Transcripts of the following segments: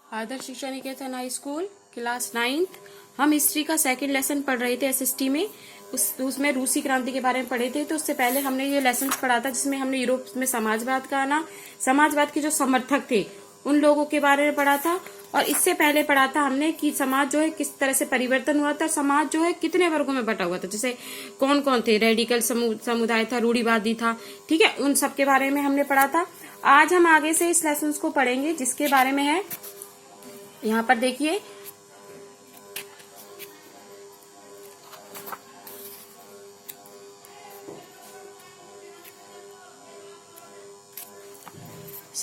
आदर्श शिक्षा निकेतन high school class 9th। हम history का सेकंड लेसन पढ़ रहे थे एसएसटी में। उसमें रूसी क्रांति के बारे में पढ़े थे। तो उससे पहले हमने ये लेसन पढ़ा था जिसमें हमने यूरोप में समाजवाद का आना, समाजवाद के जो समर्थक थे उन लोगों के बारे में पढ़ा था। और इससे पहले पढ़ा था हमने कि समाज जो है किस तरह से परिवर्तन हुआ था, समाज जो है कितने वर्गों में बटा हुआ था, जैसे कौन कौन थे, रेडिकल समुदाय था, रूढ़िवादी था, ठीक है, उन सब के बारे में हमने पढ़ा था। आज हम आगे से इस लेसन को पढ़ेंगे जिसके बारे में है, यहाँ पर देखिए,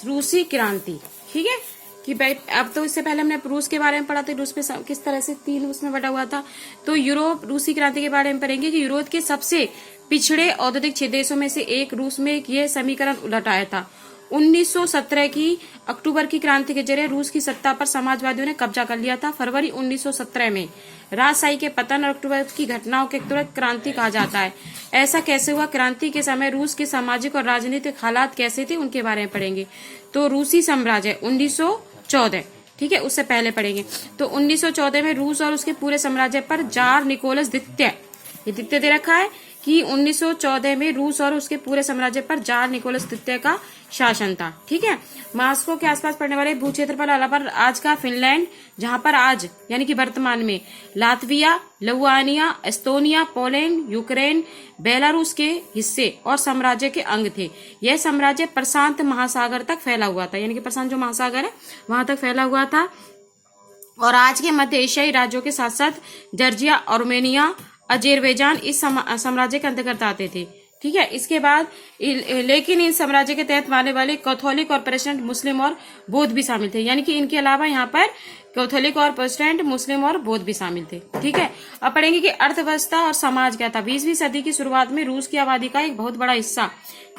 रूसी क्रांति। ठीक है कि भाई अब तो इससे पहले हमने रूस के बारे में पढ़ा था, रूस में किस तरह से 3 उसमें बटा हुआ था। तो यूरोप रूसी क्रांति के बारे में पढ़ेंगे कि यूरोप के सबसे पिछड़े औद्योगिक देशों में से एक रूस में यह समीकरण उलट आया था। 1917 की अक्टूबर की क्रांति के जरिए रूस की सत्ता पर समाजवादियों ने कब्जा कर लिया था। फरवरी 1917 में राजशाही के पतन और अक्टूबर की घटनाओं के तुरंत क्रांति कहा जाता है। ऐसा कैसे हुआ, क्रांति के समय रूस के सामाजिक और राजनीतिक हालात कैसे थे, उनके बारे में पढ़ेंगे। तो रूसी साम्राज्य 1914, ठीक है, उससे पहले पढ़ेंगे। तो 1914 में रूस और उसके पूरे साम्राज्य पर जार निकोलस द्वितीय, ये द्वितीय दे रखा है कि 1914 में रूस और उसके पूरे साम्राज्य पर जार निकोलस द्वितीय का शासन था। ठीक है, मास्को के आसपास पड़ने वाले भूक्षेत्र पर आज का फिनलैंड, जहां पर आज यानी कि वर्तमान में Latvia, Lithuania, Estonia, Poland, Ukraine, Belarus के हिस्से और साम्राज्य के अंग थे। यह साम्राज्य प्रशांत महासागर तक फैला हुआ था, यानी कि प्रशांत जो महासागर है वहां तक फैला हुआ था। और आज के मध्य एशियाई राज्यों के साथ साथ जॉर्जिया, आर्मेनिया, अजेरबैजान इस साम्राज्य के अंतर्गत आते थे। ठीक है, इसके बाद लेकिन इन साम्राज्य के तहत आने वाले कैथोलिक और प्रोटेस्टेंट, मुस्लिम और बौद्ध भी शामिल थे, यानी कि इनके अलावा यहाँ पर कैथोलिक और प्रोटेस्टेंट, मुस्लिम और बौद्ध भी शामिल थे। ठीक है, अब पढ़ेंगे कि अर्थव्यवस्था और समाज क्या था। 20वीं सदी की शुरुआत में रूस की आबादी का एक बहुत बड़ा हिस्सा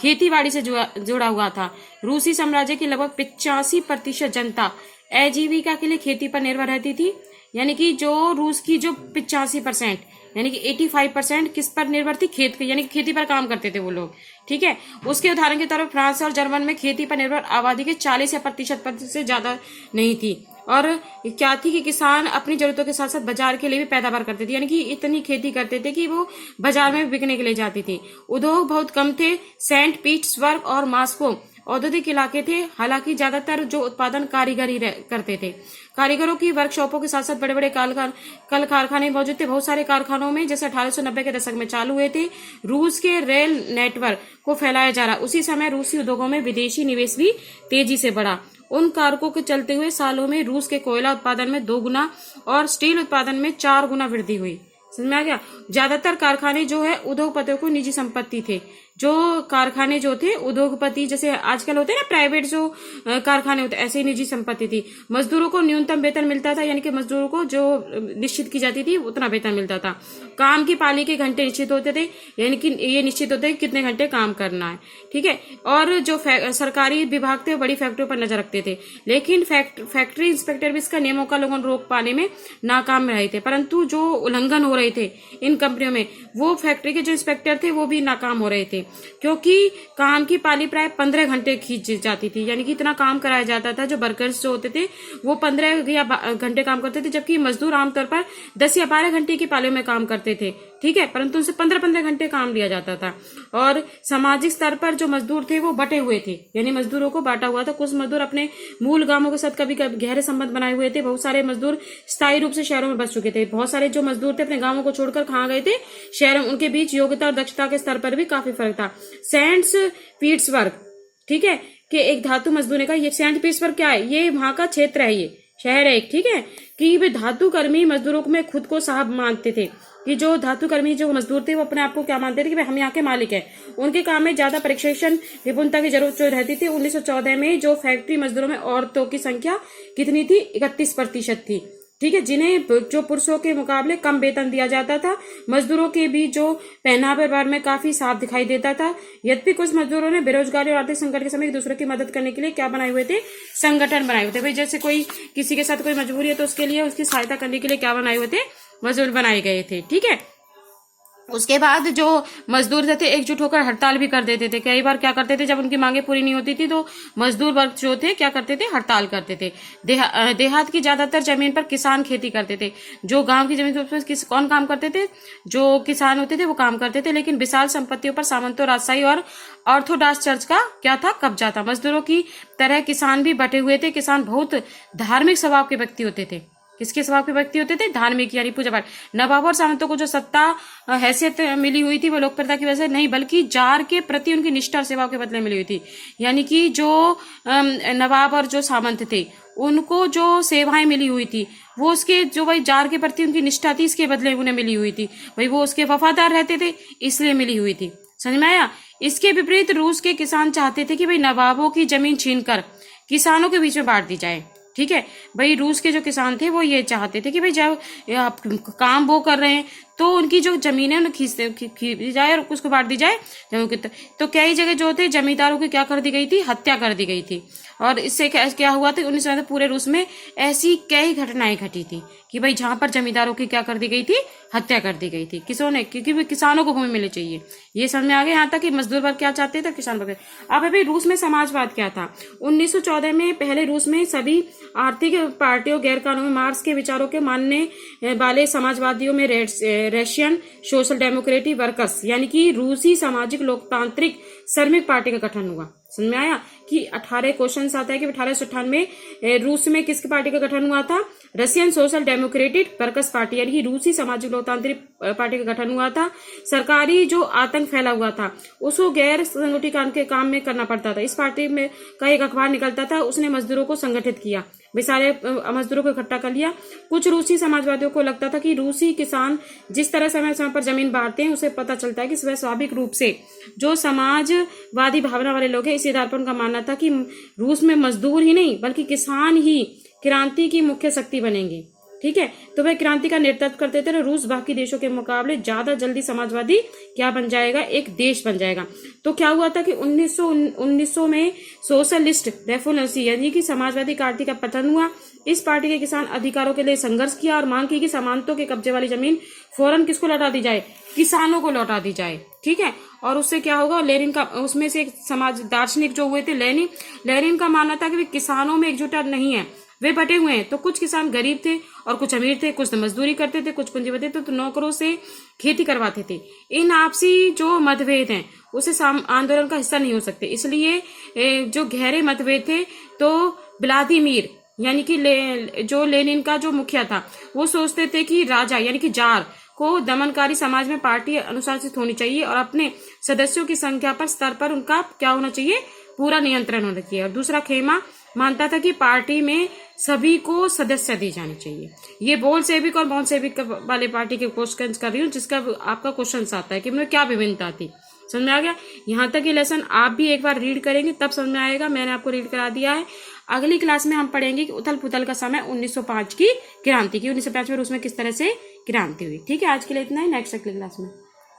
खेतीबाड़ी से जुड़ा हुआ था। रूसी साम्राज्य की लगभग 85% जनता आजीविका के लिए खेती पर निर्भर रहती थी, यानी कि जो रूस की जो 85% यानी कि 85% किस पर निर्भर थी, खेत, यानी कि खेती पर काम करते थे वो लोग। ठीक है, उसके उदाहरण के तौर पर फ्रांस और जर्मन में खेती पर निर्भर आबादी के 40 या प्रतिशत से ज्यादा नहीं थी। और क्या थी कि किसान अपनी जरूरतों के साथ साथ बाजार के लिए भी पैदावार करते थे, यानी कि इतनी खेती करते थे कि वो बाजार में बिकने के लिए जाती थी। उद्योग बहुत कम थे। सेंट पीटर्सबर्ग और मॉस्को औद्योगिक इलाके थे, हालांकि ज्यादातर जो उत्पादन कारीगरी करते थे। कारीगरों की वर्कशॉपों के साथ साथ बड़े बड़े कल कारखाने मौजूद थे। बहुत सारे कारखानों में जैसे 1890 के दशक में चालू हुए थे। रूस के रेल नेटवर्क को फैलाया जा रहा। उसी समय रूसी उद्योगों में विदेशी निवेश भी तेजी से बढ़ा। उन कारकों के चलते हुए सालों में रूस के कोयला उत्पादन में 2 गुना और स्टील उत्पादन में 4 गुना वृद्धि हुई। समझ में आ गया। ज्यादातर कारखाने जो है उद्योगपतियों को निजी संपत्ति थे। जो कारखाने जो थे उद्योगपति, जैसे आजकल होते हैं ना प्राइवेट जो कारखाने होते, ऐसे ही निजी संपत्ति थी। मजदूरों को न्यूनतम वेतन मिलता था, यानी कि मजदूरों को जो निश्चित की जाती थी उतना वेतन मिलता था। काम की पाली के घंटे निश्चित होते थे, यानी कि ये निश्चित होते हैं कितने घंटे काम करना है। ठीक है, और जो सरकारी विभाग थे बड़ी फैक्ट्रियों पर नजर रखते थे, लेकिन फैक्ट्री इंस्पेक्टर भी इसका नियमों का उल्लंघन रोक पाने में नाकाम रहे थे। परंतु जो उल्लंघन हो रहे थे इन कंपनियों में, वो फैक्ट्री के जो इंस्पेक्टर थे वो भी नाकाम हो रहे थे, क्योंकि काम की पाली प्राय 15 घंटे खींच जाती थी, यानी कि इतना काम कराया जाता था। जो वर्कर्स जो होते थे वो 15 या घंटे काम करते थे, जबकि मजदूर आमतौर पर 10 या 12 घंटे की पालियों में काम करते थे। ठीक है, परंतु उनसे 15-15 घंटे काम लिया जाता था। और सामाजिक स्तर पर जो मजदूर थे वो बटे हुए थे, यानी मजदूरों को बांटा हुआ था। कुछ मजदूर अपने मूल गांवों के साथ कभी कभी गहरे संबंध बनाए हुए थे। बहुत सारे मजदूर स्थायी रूप से शहरों में बस चुके थे। बहुत सारे जो मजदूर थे अपने गांवों को छोड़कर कहाँ गए थे, शहरों में। उनके बीच योग्यता और दक्षता के स्तर पर भी काफी फर्क था। सेंट पीटर्सबर्ग, ठीक है, कि एक धातु मजदूर ने कहा, ये सेंट पीटर्सबर्ग क्या है, ये वहां का क्षेत्र है, ये शहर है एक। ठीक है, कि वे धातु कर्मी मजदूरों में खुद को साहब मानते थे, कि जो धातु कर्मी जो मजदूर थे वो अपने आप को क्या मानते थे कि हम यहाँ के मालिक हैं। उनके काम में ज्यादा प्रशिक्षण निपुणता की जरूरत जो रहती थी। 1914 में जो फैक्ट्री मजदूरों में औरतों की संख्या कितनी थी, 31% थी। ठीक है, जिन्हें जो पुरुषों के मुकाबले कम वेतन दिया जाता था। मजदूरों के बीच जो पहनावे बार में काफी साफ दिखाई देता था। यद्यपि कुछ मजदूरों ने बेरोजगारी और आर्थिक संकट के समय एक दूसरे की मदद करने के लिए क्या बनाए हुए थे, संगठन बनाए हुए थे। भाई जैसे कोई किसी के साथ कोई मजबूरी है तो उसके लिए उसकी सहायता करने के लिए क्या बनाए हुए थे, मजदूर बनाए गए थे। ठीक है, उसके बाद जो मजदूर थे एकजुट होकर हड़ताल भी कर देते थे। कई बार क्या करते थे, जब उनकी मांगे पूरी नहीं होती थी तो मजदूर वर्ग जो थे क्या करते थे, हड़ताल करते थे। देहात की ज्यादातर जमीन पर किसान खेती करते थे। जो गांव की जमीन पर कौन काम करते थे, जो किसान होते थे वो काम करते थे। लेकिन विशाल संपत्तियों पर सामंतों, राजशाही और ऑर्थोडॉक्स चर्च का क्या था, कब्जा था। मजदूरों की तरह किसान भी बटे हुए थे। किसान बहुत धार्मिक स्वभाव के व्यक्ति होते थे। किसके स्वभाव के व्यक्ति होते थे, धार्मिक, यानी पूजा पाठ। नवाब और सामंतों को जो सत्ता हैसियत मिली हुई थी वो लोकप्रियता की वजह से नहीं, बल्कि जार के प्रति उनकी निष्ठा और सेवा के बदले मिली हुई थी। यानी कि जो नवाब और जो सामंत थे उनको जो सेवाएं मिली हुई थी वो उसके जो भाई जार के प्रति उनकी निष्ठा थी, इसके बदले उन्हें मिली हुई थी। भाई वो उसके वफादार रहते थे इसलिए मिली हुई थी। समझ में आया। इसके विपरीत रूस के किसान चाहते थे कि भाई नवाबों की जमीन छीनकर किसानों के बीच में बांट दी जाए। ठीक है भाई, रूस के जो किसान थे वो ये चाहते थे कि भाई जब काम वो कर रहे हैं तो उनकी जो जमीन है उन्हें खींच जाए और उसको बांट दी जाए। तो कई जगह जो थे जमींदारों की क्या कर दी गई थी, हत्या कर दी गई थी। और इससे क्या हुआ था, 1900 पूरे रूस में ऐसी कई घटनाएं घटी थी कि भाई जहां पर जमींदारों की क्या कर दी गई थी, हत्या कर दी गई थी। किसों ने, क्योंकि भाई किसानों को भूमि मिलनी चाहिए। ये समझ में आ गया यहाँ तक कि मजदूर वर्ग क्या चाहते थे, किसान वर्ग। अब अभी रूस में समाजवाद क्या था। 1914 में पहले रूस में सभी आर्थिक पार्टियों, गैर कानूनी मार्क्स के विचारों के मानने वाले समाजवादियों में रशियन सोशल डेमोक्रेटिक वर्कर्स यानी कि रूसी सामाजिक लोकतांत्रिक श्रमिक पार्टी का गठन हुआ। समझ में आया कि 18 क्वेश्चन आता है कि 1898 रूस में किसकी पार्टी का गठन हुआ था, Russian social democratic workers party यानी कि रूसी सामाजिक लोकतांत्रिक पार्टी का गठन हुआ था। सरकारी जो आतंक फैला हुआ था उसको गैर संगठित के काम में करना पड़ता था। इस पार्टी में का एक अखबार निकलता था, उसने मजदूरों को संगठित किया, वे सारे मजदूरों को इकट्ठा कर लिया। कुछ रूसी समाजवादियों को लगता था कि रूसी किसान जिस तरह समय समय पर जमीन बांटते हैं उसे पता चलता है कि स्वाभाविक रूप से जो समाजवादी भावना वाले लोग हैं, इस आधार पर उनका मानना था कि रूस में मजदूर ही नहीं बल्कि किसान ही क्रांति की मुख्य शक्ति बनेंगे। ठीक है, तो वह क्रांति का नेतृत्व करते थे। रूस बाकी देशों के मुकाबले ज्यादा जल्दी समाजवादी क्या बन जाएगा, एक देश बन जाएगा। तो क्या हुआ था कि 1900 में सोशलिस्ट रेवोल्यूशन यानी कि समाजवादी पार्टी का पतन हुआ। इस पार्टी के किसान अधिकारों के लिए संघर्ष किया और मांग की कि सामंतों के कब्जे वाली जमीन फौरन किसको लौटा दी जाए, किसानों को लौटा दी जाए। ठीक है, और उससे क्या होगा, लेनिन का उसमें से एक समाज दार्शनिक जो हुए थे लेनिन का मानना था कि किसानों में एकजुटता नहीं है, वे बटे हुए हैं। तो कुछ किसान गरीब थे और कुछ अमीर थे, कुछ तो मजदूरी करते थे, कुछ पूंजीपति थे, तो नौकरों से खेती करवाते थे। इन आपसी जो मतभेद हैं उसे आंदोलन का हिस्सा नहीं हो सकते। इसलिए जो गहरे मतभेद थे तो व्लादिमीर यानी कि जो लेनिन का जो मुखिया था वो सोचते थे कि राजा यानी कि जार को दमनकारी समाज में पार्टी अनुशासित होनी चाहिए और अपने सदस्यों की संख्या पर स्तर पर उनका क्या होना चाहिए, पूरा नियंत्रण होना चाहिए। और दूसरा खेमा मानता था कि पार्टी में सभी को सदस्य दी जानी चाहिए। ये बोल्शेविक और बोल्शेविक वाले पार्टी के क्वेश्चन कर रही हूँ जिसका आपका क्वेश्चन आता है कि उनमें क्या विभिन्नता थी। समझ में आ गया। यहाँ तक ये लेसन आप भी एक बार रीड करेंगे तब समझ में आएगा। मैंने आपको रीड करा दिया है। अगली क्लास में हम पढ़ेंगे कि उथल पुथल का समय 1905 की क्रांति की। 1905 में रूस में किस तरह से क्रांति हुई। ठीक है, आज के लिए इतना ही। नेक्स्ट अगली क्लास में